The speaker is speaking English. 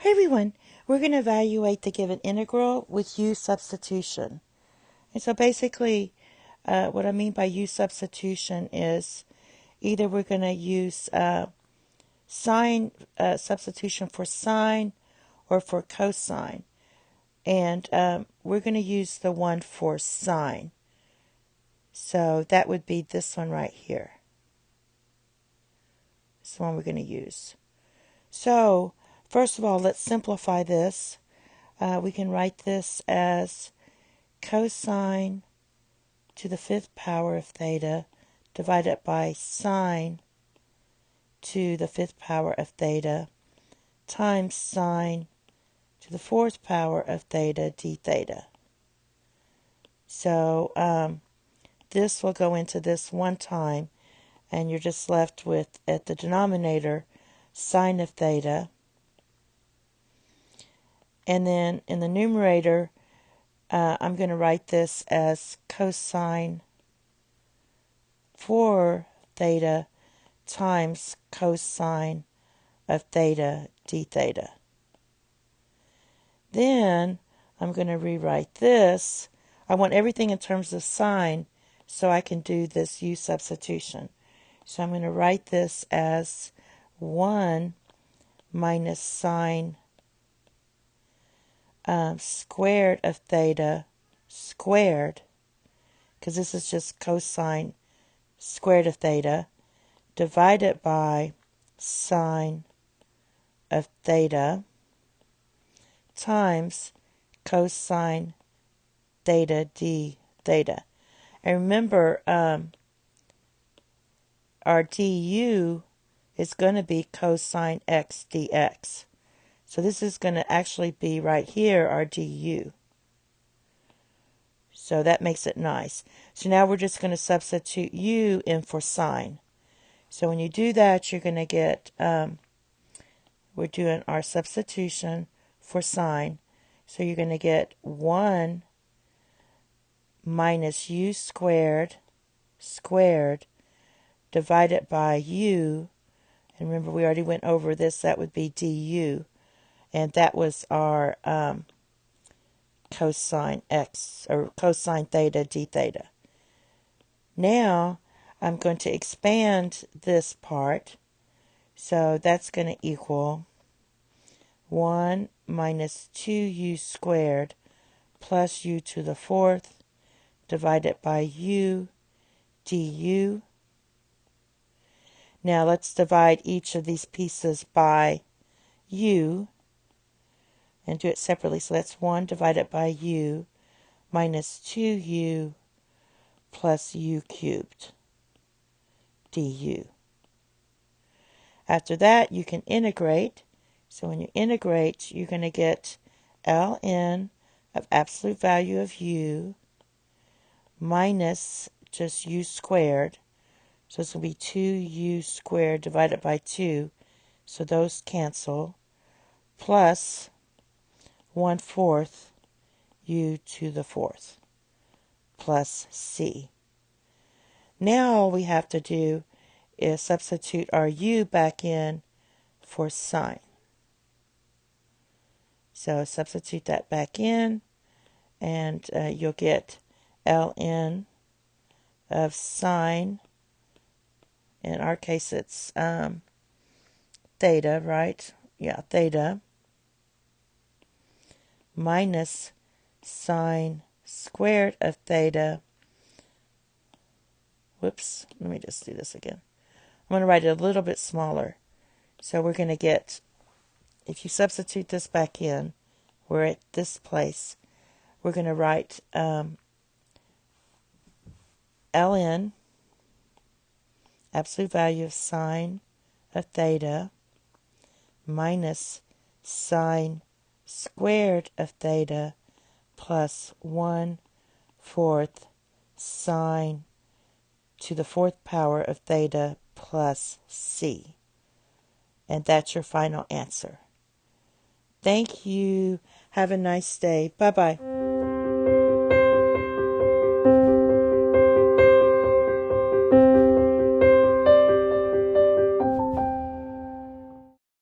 Hey everyone, we're going to evaluate the given integral with U-substitution. And so basically, what I mean by U-substitution is either we're going to use sine substitution for sine or for cosine. And we're going to use the one for sine. So that would be this one right here. This is the one we're going to use. So first of all, let's simplify this. We can write this as cosine to the fifth power of theta divided by sine to the fifth power of theta times sine to the fourth power of theta d theta. So this will go into this one time, and you're just left with, at the denominator, sine of theta. And then in the numerator, I'm going to write this as cosine for theta times cosine of theta d theta. Then I'm going to rewrite this. I want everything in terms of sine so I can do this U substitution. So I'm going to write this as 1 minus sine squared of theta squared, because this is just cosine squared of theta, divided by sine of theta times cosine theta d theta. And remember, our du is going to be cosine x dx. So this is going to actually be right here, our du. So that makes it nice. So now we're just going to substitute u in for sine. So when you do that, you're going to get, we're doing our substitution for sine. So you're going to get 1 minus u squared divided by u. And remember, we already went over this. That would be du. And that was our cosine x, or cosine theta d theta. Now, I'm going to expand this part. So that's going to equal 1 minus 2u squared plus u to the fourth divided by u du. Now let's divide each of these pieces by u and do it separately. So that's 1 divided by u minus 2u plus u cubed du. After that, you can integrate. So when you integrate, you're going to get ln of absolute value of u minus just u squared. So it's going to be 2u squared divided by 2. So those cancel. Plus 1/4 u to the fourth plus c. Now all we have to do is substitute our u back in for sine. So substitute that back in, and you'll get ln of sine. In our case, it's theta, right? Yeah, theta minus sine squared of theta. Whoops, let me just do this again. I'm going to write it a little bit smaller. So we're going to get, if you substitute this back in, we're at this place. We're going to write ln, absolute value of sine of theta, minus sine squared of theta plus 1/4 sine to the fourth power of theta plus c. And that's your final answer. Thank you. Have a nice day. Bye-bye.